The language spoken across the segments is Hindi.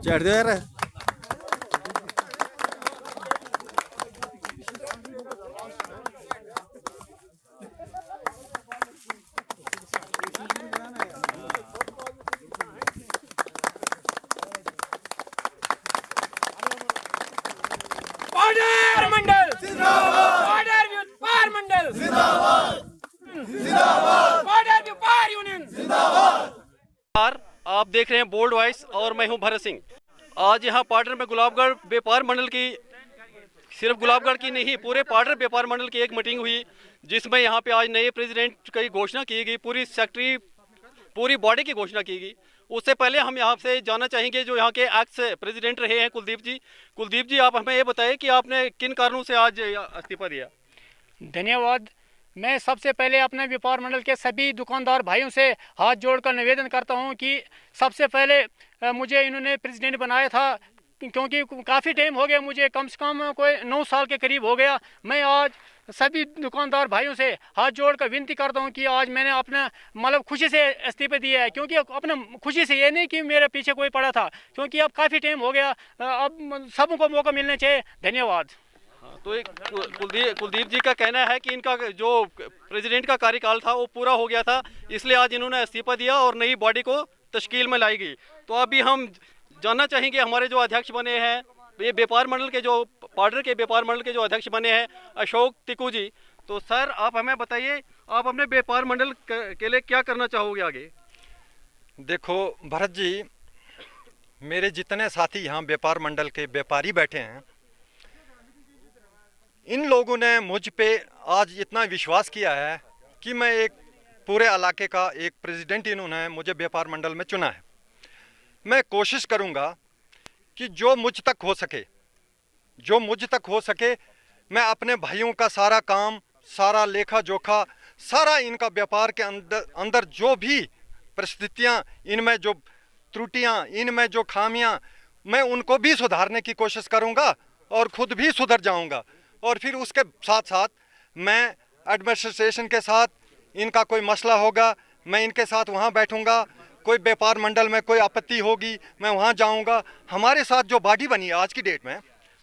चढ़ दो यार। ऑर्डर मंडल जिंदाबाद, ऑर्डर व्यापार मंडल जिंदाबाद, जिंदाबाद, ऑर्डर व्यापार यूनियन जिंदाबाद। आप देख रहे हैं बोल्ड वॉइस और मैं हूं भरत सिंह। आज यहां पार्डर में गुलाबगढ़ व्यापार मंडल की, सिर्फ गुलाबगढ़ की नहीं, पूरे पार्डर व्यापार मंडल की एक मीटिंग हुई, जिसमें यहां पे आज नए प्रेसिडेंट की घोषणा की गई, पूरी सेक्रेटरी, पूरी बॉडी की घोषणा की गई। उससे पहले हम यहाँ से जानना चाहेंगे जो यहाँ के एक्स प्रेसिडेंट रहे हैं कुलदीप जी। कुलदीप जी, आप हमें ये बताएं कि आपने किन कारणों से आज इस्तीफा दिया? धन्यवाद। मैं सबसे पहले अपने व्यापार मंडल के सभी दुकानदार भाइयों से हाथ जोड़कर निवेदन करता हूं कि सबसे पहले मुझे इन्होंने प्रेसिडेंट बनाया था, क्योंकि काफ़ी टाइम हो गया, मुझे कम से कम कोई 9 साल के करीब हो गया। मैं आज सभी दुकानदार भाइयों से हाथ जोड़कर विनती करता हूं कि आज मैंने अपना मतलब खुशी से इस्तीफा दिया है, क्योंकि अपना खुशी से, ये नहीं कि मेरे पीछे कोई पड़ा था, क्योंकि अब काफ़ी टाइम हो गया, अब सबको मौका मिलना चाहिए। धन्यवाद। तो एक कुलदीप जी का कहना है कि इनका जो प्रेसिडेंट का कार्यकाल था वो पूरा हो गया था, इसलिए आज इन्होंने इस्तीफा दिया और नई बॉडी को तश्कील में लाई गई। तो अभी हम जानना चाहेंगे हमारे जो अध्यक्ष बने हैं, ये व्यापार मंडल के जो पार्डर के व्यापार मंडल के जो अध्यक्ष बने हैं अशोक टिकू जी। तो सर, आप हमें बताइए, आप अपने व्यापार मंडल के लिए क्या करना चाहोगे आगे? देखो भरत जी, मेरे जितने साथी यहाँ व्यापार मंडल के व्यापारी बैठे हैं, इन लोगों ने मुझ पे आज इतना विश्वास किया है कि मैं एक पूरे इलाके का एक प्रेसिडेंट, इन्होंने मुझे व्यापार मंडल में चुना है। मैं कोशिश करूंगा कि जो मुझ तक हो सके मैं अपने भाइयों का सारा काम, सारा लेखा जोखा, सारा इनका व्यापार के अंदर जो भी परिस्थितियां, इनमें जो त्रुटियां, इनमें जो खामियां, मैं उनको भी सुधारने की कोशिश करूंगा और खुद भी सुधर जाऊंगा। और फिर उसके साथ साथ मैं एडमिनिस्ट्रेशन के साथ, इनका कोई मसला होगा मैं इनके साथ वहाँ बैठूंगा, कोई व्यापार मंडल में कोई आपत्ति होगी मैं वहाँ जाऊंगा। हमारे साथ जो बॉडी बनी है आज की डेट में,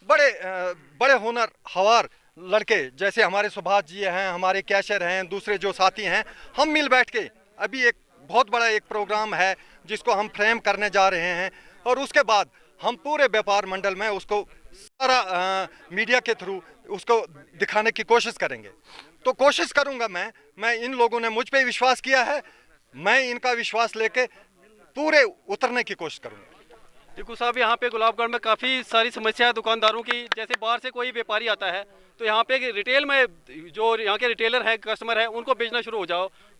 बड़े हुनर हवार लड़के, जैसे हमारे सुभाष जी हैं, हमारे कैशियर हैं, दूसरे जो साथी हैं, हम मिल बैठ के अभी एक बहुत बड़ा एक प्रोग्राम है जिसको हम फ्रेम करने जा रहे हैं, और उसके बाद हम पूरे व्यापार मंडल में उसको सारा मीडिया के थ्रू उसको दिखाने की कोशिश करेंगे। तो कोशिश करूंगा मैं इन लोगों ने मुझ पे विश्वास किया है, मैं इनका विश्वास लेके पूरे उतरने की कोशिश करूंगा। टिकू साहब, यहाँ पे गुलाबगढ़ में काफ़ी सारी समस्या है दुकानदारों की। जैसे बाहर से कोई व्यापारी आता है तो यहाँ पे रिटेल में जो यहाँ के रिटेलर हैं, कस्टमर हैं, उनको बेचना शुरू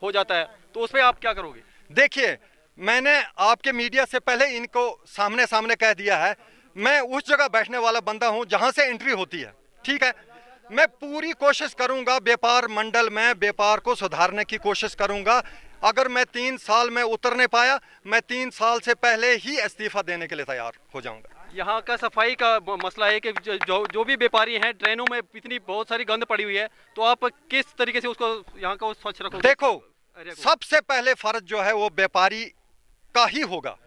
हो जाता है, तो उस पर आप क्या करोगे? देखिए, मैंने आपके मीडिया से पहले इनको सामने कह दिया है, मैं उस जगह बैठने वाला बंदा हूं जहां से एंट्री होती है, ठीक है। मैं पूरी कोशिश करूंगा व्यापार मंडल में व्यापार को सुधारने की कोशिश करूंगा। अगर मैं 3 साल में उतर नहीं पाया, मैं 3 साल से पहले ही इस्तीफा देने के लिए तैयार हो जाऊंगा। यहाँ का सफाई का मसला है कि जो भी व्यापारी हैं, ड्रेनों में इतनी बहुत सारी गंद पड़ी हुई है, तो आप किस तरीके से उसको यहाँ का स्वच्छ रखोगे? देखो, सबसे पहले फर्ज जो है वो व्यापारी का ही होगा।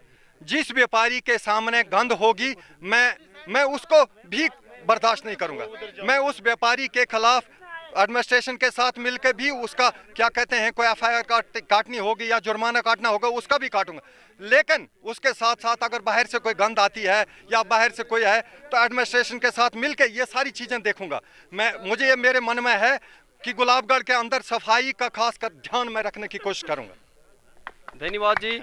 जिस व्यापारी के सामने गंद होगी मैं उसको भी बर्दाश्त नहीं करूंगा। मैं उस व्यापारी के खिलाफ एडमिनिस्ट्रेशन के साथ मिलकर भी उसका क्या कहते हैं, कोई एफआईआर काटनी होगी या जुर्माना काटना होगा, उसका भी काटूंगा। लेकिन उसके साथ साथ अगर बाहर से कोई गंद आती है या बाहर से कोई है, तो एडमिनिस्ट्रेशन के साथ मिलकर ये सारी चीज़ें देखूंगा। मुझे ये मेरे मन में है कि गुलाबगढ़ के अंदर सफाई का खासकर ध्यान में रखने की कोशिश करूँगा। धन्यवाद जी।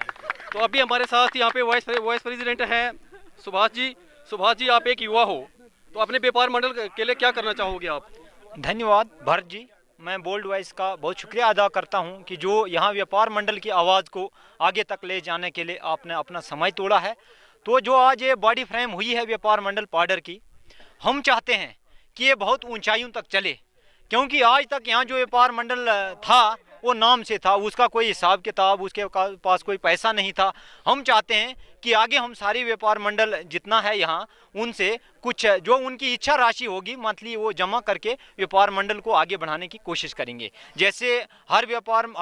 तो अभी हमारे साथ यहाँ पे वाइस प्रेसिडेंट हैं सुभाष जी। सुभाष जी, आप एक युवा हो, तो अपने व्यापार मंडल के लिए क्या करना चाहोगे आप? धन्यवाद भरत जी। मैं बोल्ड वॉइस का बहुत शुक्रिया अदा करता हूं कि जो यहाँ व्यापार मंडल की आवाज़ को आगे तक ले जाने के लिए आपने अपना समय तोड़ा है। तो जो आज ये बॉडी फ्रेम हुई है व्यापार मंडल पार्डर की, हम चाहते हैं कि ये बहुत ऊंचाइयों तक चले, क्योंकि आज तक यहाँ जो व्यापार मंडल था वो नाम से था, उसका कोई हिसाब किताब, उसके पास कोई पैसा नहीं था। हम चाहते हैं कि आगे हम सारी व्यापार मंडल जितना है यहाँ, उनसे कुछ जो उनकी इच्छा राशि होगी मंथली वो जमा करके व्यापार मंडल को आगे बढ़ाने की कोशिश करेंगे। जैसे हर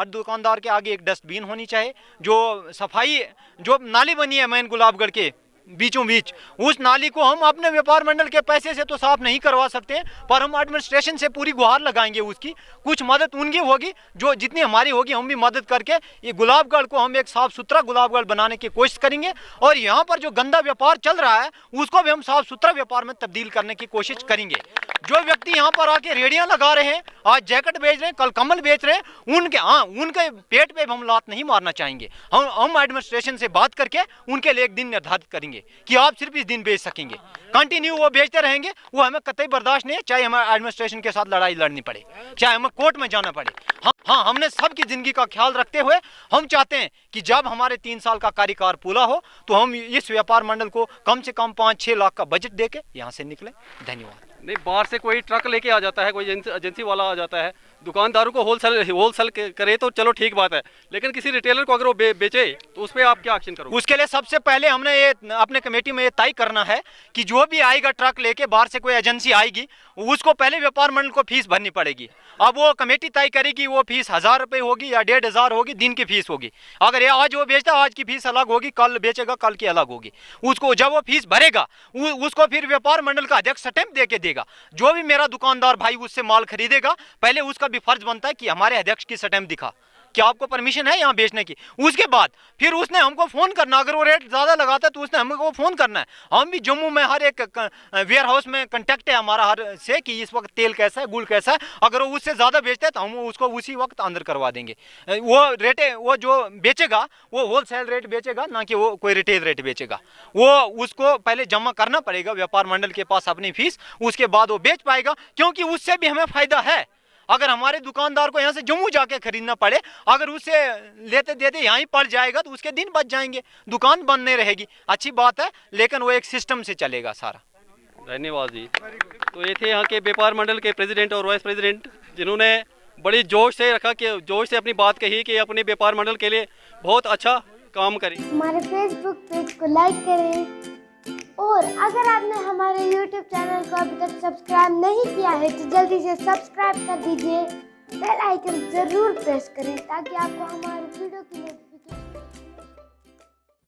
दुकानदार के आगे एक डस्टबिन होनी चाहिए, जो सफाई, जो नाली बनी है मेन गुलाबगढ़ के बीचों बीच। उस नाली को हम अपने व्यापार मंडल के पैसे से तो साफ नहीं करवा सकते हैं, पर हम एडमिनिस्ट्रेशन से पूरी गुहार लगाएंगे उसकी, कुछ मदद उनकी होगी, जो जितनी हमारी होगी हम भी मदद करके ये गुलाबगढ़ को हम एक साफ सुथरा गुलाबगढ़ बनाने की कोशिश करेंगे। और यहाँ पर जो गंदा व्यापार चल रहा है उसको भी हम साफ सुथरा व्यापार में तब्दील करने की कोशिश करेंगे। जो व्यक्ति यहाँ पर आके रेडियां लगा रहे हैं, आज जैकेट बेच रहे हैं, कल कम्बल बेच रहे हैं, उनके पेट पे हम लात नहीं मारना चाहेंगे। हम एडमिनिस्ट्रेशन से बात करके उनके लिए एक दिन निर्धारित करेंगे कि आप सिर्फ इस दिन बेच सकेंगे। कंटिन्यू वो बेचते रहेंगे, वो हमें कतई बर्दाश्त नहीं है, चाहे हमें एडमिनिस्ट्रेशन के साथ लड़ाई लड़नी पड़े, चाहे हमें कोर्ट में जाना पड़े। हाँ, हमने सबकी जिंदगी का ख्याल रखते हुए हम चाहते हैं कि जब हमारे 3 साल का कार्यकाल पूरा हो तो हम इस व्यापार मंडल को कम से कम 5-6 लाख का बजट देके यहाँ से निकले। धन्यवाद। नहीं, बाहर से कोई ट्रक लेके आ जाता है, कोई एजेंसी वाला आ जाता है, दुकानदारों को होलसेल करे तो चलो ठीक बात है, लेकिन किसी रिटेलर को अगर वो बेचे तो उस पर आप क्या एक्शन करोगे? उसके लिए सबसे पहले हमने ये अपने कमेटी में ये तय करना है कि जो भी आएगा ट्रक लेके, बाहर से कोई एजेंसी आएगी, उसको पहले व्यापार मंडल को फीस भरनी पड़ेगी। अब वो कमेटी तय करेगी वो फीस 1000 रुपये होगी या 1500 होगी, दिन की फीस होगी। अगर ये आज वो बेचता है आज की फीस अलग होगी, कल बेचेगा कल की अलग होगी। उसको जब वो फीस भरेगा उसको फिर व्यापार मंडल का अध्यक्ष स्टैंप दे के देगा। जो भी मेरा दुकानदार भाई उससे माल खरीदेगा, पहले उसका भी फर्ज बनता है कि हमारे अध्यक्ष की स्टैंप दिखा कि आपको परमिशन है यहाँ बेचने की। उसके बाद फिर उसने हमको फ़ोन करना, अगर वो रेट ज़्यादा लगाता है तो उसने हमको फ़ोन करना है। हम भी जम्मू में हर एक वेयर हाउस में कंटेक्ट है हमारा हर से कि इस वक्त तेल कैसा है, गुड़ कैसा है। अगर वो उससे ज़्यादा बेचता है तो हम उसको उसी वक्त अंदर करवा देंगे। वो जो बेचेगा वो होलसेल रेट बेचेगा, ना कि वो कोई रिटेल रेट बेचेगा। वो उसको पहले जमा करना पड़ेगा व्यापार मंडल के पास अपनी फीस, उसके बाद वो बेच पाएगा, क्योंकि उससे भी हमें फ़ायदा है। अगर हमारे दुकानदार को यहाँ से जम्मू जाके खरीदना पड़े, अगर उसे लेते देते यहाँ ही पड़ जाएगा तो उसके दिन बच जाएंगे, दुकान बंद नहीं रहेगी। अच्छी बात है, लेकिन वो एक सिस्टम से चलेगा सारा। धन्यवाद जी। तो ये थे यहाँ के व्यापार मंडल के प्रेसिडेंट और वाइस प्रेसिडेंट, जिन्होंने बड़ी जोश से अपनी बात कही कि अपने व्यापार मंडल के लिए बहुत अच्छा काम करें। हमारे फेसबुक पेज को लाइक करें, और अगर आपने हमारे YouTube चैनल को अभी तक सब्सक्राइब नहीं किया है तो जल्दी से सब्सक्राइब कर दीजिए। बेल आइकन जरूर प्रेस करें ताकि आपको हमारे वीडियो की